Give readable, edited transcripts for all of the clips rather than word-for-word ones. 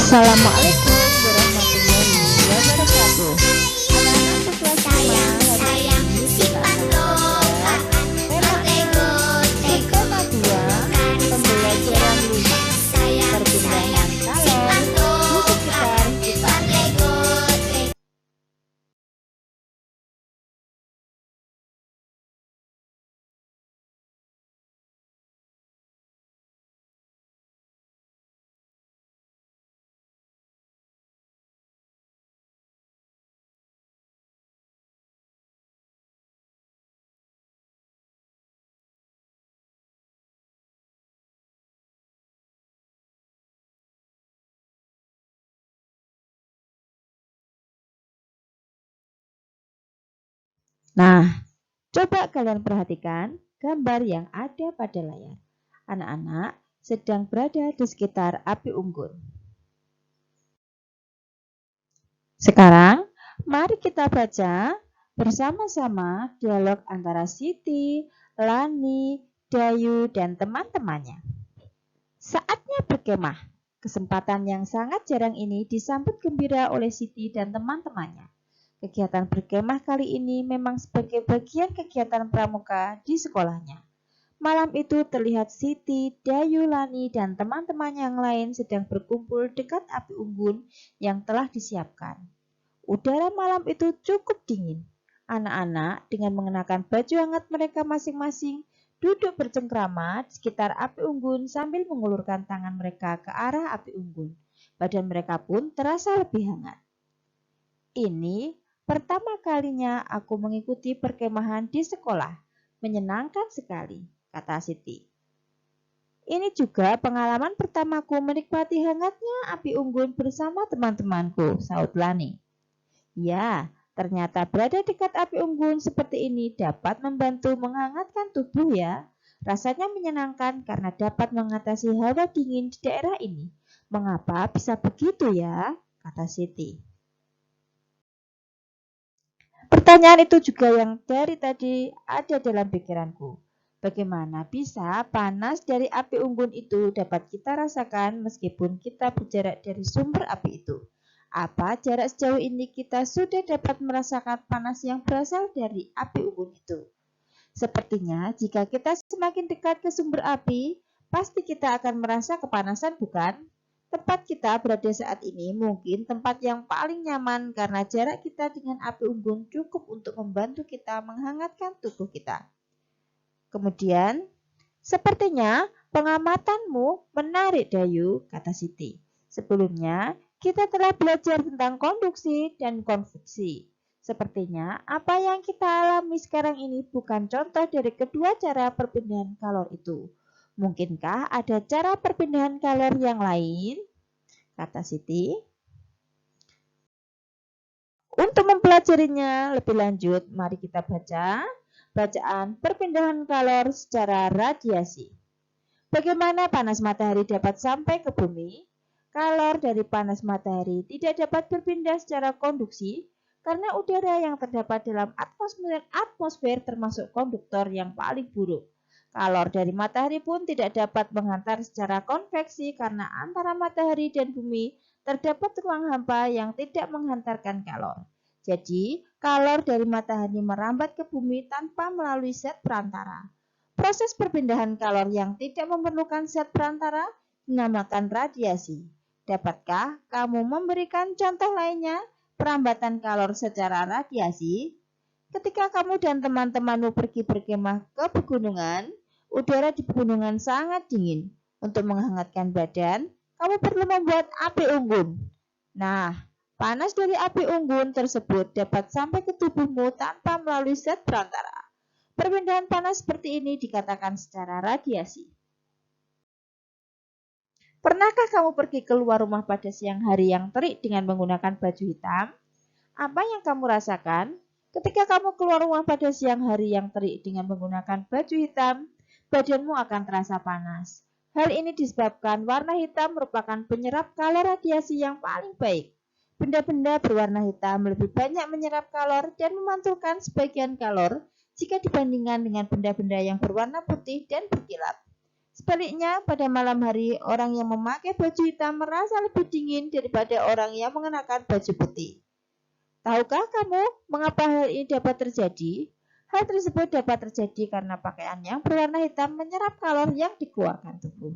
Assalamualaikum warahmatullahi wabarakatuh. Anak-anak kelas 5 hari ini kita akan belajar tema 2 pembelajaran lunak perpindahan kalor di sekitar kita. Nah, coba kalian perhatikan gambar yang ada pada layar. Anak-anak sedang berada di sekitar api unggun. Sekarang, mari kita baca bersama-sama dialog antara Siti, Lani, Dayu, dan teman-temannya. Saatnya berkemah. Kesempatan yang sangat jarang ini disambut gembira oleh Siti dan teman-temannya. Kegiatan berkemah kali ini memang sebagai bagian kegiatan pramuka di sekolahnya. Malam itu terlihat Siti, Dayu, Lani, dan teman-teman yang lain sedang berkumpul dekat api unggun yang telah disiapkan. Udara malam itu cukup dingin. Anak-anak dengan mengenakan baju hangat mereka masing-masing duduk bercengkrama di sekitar api unggun sambil mengulurkan tangan mereka ke arah api unggun. Badan mereka pun terasa lebih hangat. Ini pertama kalinya aku mengikuti perkemahan di sekolah. Menyenangkan sekali, kata Siti. Ini juga pengalaman pertamaku menikmati hangatnya api unggun bersama teman-temanku, sahut Lani. Ya, ternyata berada dekat api unggun seperti ini dapat membantu menghangatkan tubuh ya. Rasanya menyenangkan karena dapat mengatasi hawa dingin di daerah ini. Mengapa bisa begitu ya? Kata Siti. Pertanyaan itu juga yang dari tadi ada dalam pikiranku. Bagaimana bisa panas dari api unggun itu dapat kita rasakan meskipun kita berjarak dari sumber api itu? Apa jarak sejauh ini kita sudah dapat merasakan panas yang berasal dari api unggun itu? Sepertinya jika kita semakin dekat ke sumber api, pasti kita akan merasa kepanasan, bukan? Tempat kita berada saat ini mungkin tempat yang paling nyaman karena jarak kita dengan api unggun cukup untuk membantu kita menghangatkan tubuh kita. Kemudian, sepertinya pengamatanmu menarik, Dayu, kata Siti. Sebelumnya, kita telah belajar tentang konduksi dan konveksi. Sepertinya apa yang kita alami sekarang ini bukan contoh dari kedua cara perpindahan kalor itu. Mungkinkah ada cara perpindahan kalor yang lain? Kata Siti. Untuk mempelajarinya lebih lanjut, mari kita baca bacaan perpindahan kalor secara radiasi. Bagaimana panas matahari dapat sampai ke bumi? Kalor dari panas matahari tidak dapat berpindah secara konduksi karena udara yang terdapat dalam atmosfer termasuk konduktor yang paling buruk. Kalor dari matahari pun tidak dapat menghantar secara konveksi karena antara matahari dan bumi terdapat ruang hampa yang tidak menghantarkan kalor. Jadi, kalor dari matahari merambat ke bumi tanpa melalui zat perantara. Proses perpindahan kalor yang tidak memerlukan zat perantara dinamakan radiasi. Dapatkah kamu memberikan contoh lainnya perambatan kalor secara radiasi? Ketika kamu dan teman-temanmu pergi berkemah ke pegunungan, udara di pegunungan sangat dingin. Untuk menghangatkan badan, kamu perlu membuat api unggun. Nah, panas dari api unggun tersebut dapat sampai ke tubuhmu tanpa melalui zat perantara. Perpindahan panas seperti ini dikatakan secara radiasi. Pernahkah kamu pergi keluar rumah pada siang hari yang terik dengan menggunakan baju hitam? Apa yang kamu rasakan? Ketika kamu keluar rumah pada siang hari yang terik dengan menggunakan baju hitam, badanmu akan terasa panas. Hal ini disebabkan warna hitam merupakan penyerap kalor radiasi yang paling baik. Benda-benda berwarna hitam lebih banyak menyerap kalor dan memantulkan sebagian kalor jika dibandingkan dengan benda-benda yang berwarna putih dan berkilap. Sebaliknya, pada malam hari, orang yang memakai baju hitam merasa lebih dingin daripada orang yang mengenakan baju putih. Tahukah kamu mengapa hal ini dapat terjadi? Hal tersebut dapat terjadi karena pakaian yang berwarna hitam menyerap kalor yang dikeluarkan tubuh.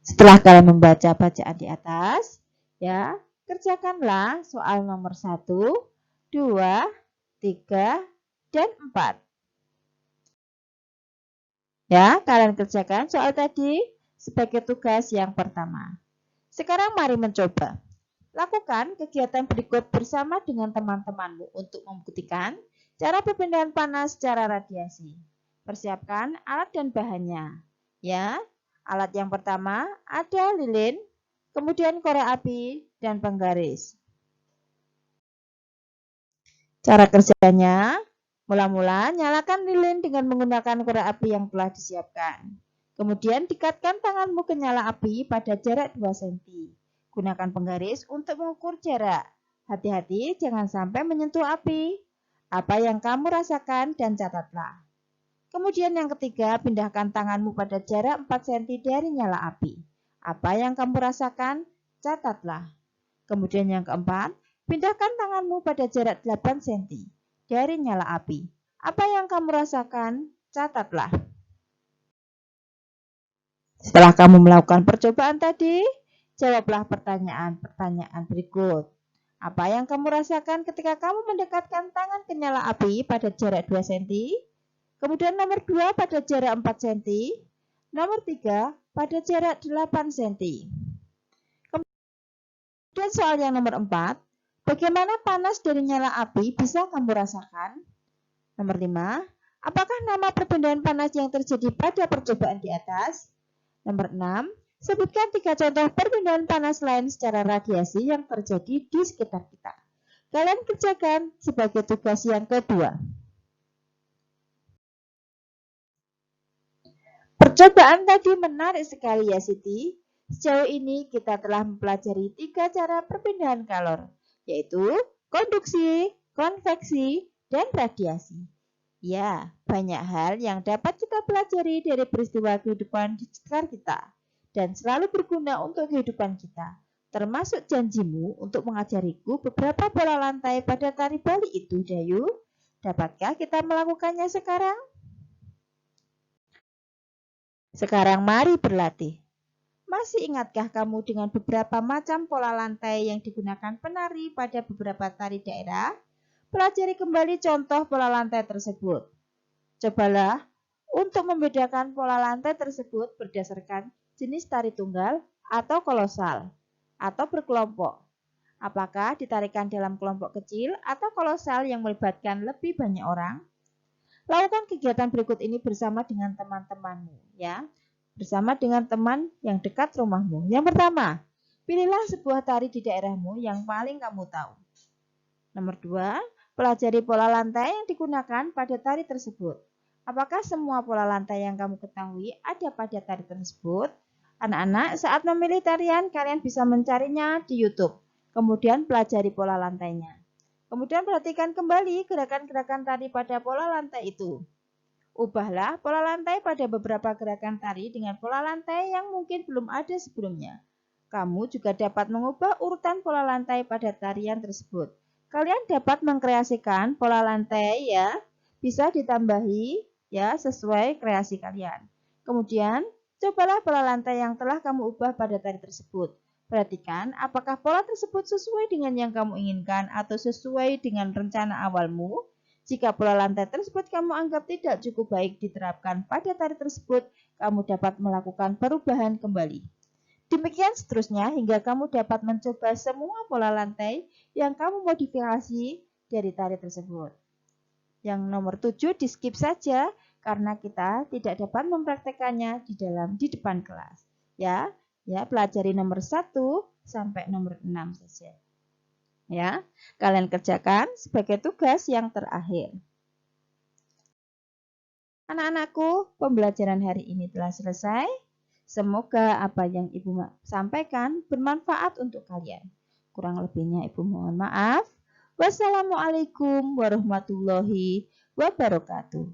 Setelah kalian membaca bacaan di atas, ya, kerjakanlah soal nomor 1, 2, 3, dan 4. Ya, kalian kerjakan soal tadi sebagai tugas yang pertama. Sekarang mari mencoba. Lakukan kegiatan berikut bersama dengan teman-temanmu untuk membuktikan cara perpindahan panas secara radiasi. Persiapkan alat dan bahannya. Ya, alat yang pertama ada lilin, kemudian korek api, dan penggaris. Cara kerjanya, mula-mula nyalakan lilin dengan menggunakan korek api yang telah disiapkan. Kemudian dekatkan tanganmu ke nyala api pada jarak 2 cm. Gunakan penggaris untuk mengukur jarak. Hati-hati jangan sampai menyentuh api. Apa yang kamu rasakan dan catatlah. Kemudian yang ketiga, pindahkan tanganmu pada jarak 4 cm dari nyala api. Apa yang kamu rasakan, catatlah. Kemudian yang keempat, pindahkan tanganmu pada jarak 8 cm dari nyala api. Apa yang kamu rasakan, catatlah. Setelah kamu melakukan percobaan tadi, jawablah pertanyaan-pertanyaan berikut. Apa yang kamu rasakan ketika kamu mendekatkan tangan ke nyala api pada jarak 2 cm? Kemudian nomor 2 pada jarak 4 cm. Nomor 3 pada jarak 8 cm. Kemudian soal yang nomor 4, bagaimana panas dari nyala api bisa kamu rasakan? Nomor 5, apakah nama perpindahan panas yang terjadi pada percobaan di atas? Nomor 6, sebutkan 3 contoh perpindahan panas lain secara radiasi yang terjadi di sekitar kita. Kalian kerjakan sebagai tugas yang kedua. Percobaan tadi menarik sekali ya Siti. Sejauh ini kita telah mempelajari 3 cara perpindahan kalor, yaitu konduksi, konveksi, dan radiasi. Ya, banyak hal yang dapat kita pelajari dari peristiwa kehidupan di sekitar kita dan selalu berguna untuk kehidupan kita, termasuk janjimu untuk mengajariku beberapa pola lantai pada tari Bali itu, Dayu. Dapatkah kita melakukannya sekarang? Sekarang mari berlatih. Masih ingatkah kamu dengan beberapa macam pola lantai yang digunakan penari pada beberapa tari daerah? Pelajari kembali contoh pola lantai tersebut. Cobalah untuk membedakan pola lantai tersebut berdasarkan jenis tari tunggal atau kolosal atau berkelompok. Apakah ditarikan dalam kelompok kecil atau kolosal yang melibatkan lebih banyak orang? Lakukan kegiatan berikut ini bersama dengan teman-temanmu, ya. Bersama dengan teman yang dekat rumahmu. Yang pertama, pilihlah sebuah tari di daerahmu yang paling kamu tahu. Nomor 2, pelajari pola lantai yang digunakan pada tari tersebut. Apakah semua pola lantai yang kamu ketahui ada pada tari tersebut? Anak-anak, saat memilih tarian, kalian bisa mencarinya di YouTube. Kemudian pelajari pola lantainya. Kemudian perhatikan kembali gerakan-gerakan tari pada pola lantai itu. Ubahlah pola lantai pada beberapa gerakan tari dengan pola lantai yang mungkin belum ada sebelumnya. Kamu juga dapat mengubah urutan pola lantai pada tarian tersebut. Kalian dapat mengkreasikan pola lantai ya, bisa ditambahi ya sesuai kreasi kalian. Kemudian, cobalah pola lantai yang telah kamu ubah pada tari tersebut. Perhatikan apakah pola tersebut sesuai dengan yang kamu inginkan atau sesuai dengan rencana awalmu. Jika pola lantai tersebut kamu anggap tidak cukup baik diterapkan pada tari tersebut, kamu dapat melakukan perubahan kembali. Demikian seterusnya hingga kamu dapat mencoba semua pola lantai yang kamu modifikasi dari tari tersebut. Yang nomor 7 di skip saja karena kita tidak dapat mempraktekannya di depan kelas. Ya, pelajari nomor 1 sampai nomor 6 saja. Ya, kalian kerjakan sebagai tugas yang terakhir. Anak-anakku, pembelajaran hari ini telah selesai. Semoga apa yang Ibu sampaikan bermanfaat untuk kalian. Kurang lebihnya Ibu mohon maaf. Wassalamualaikum warahmatullahi wabarakatuh.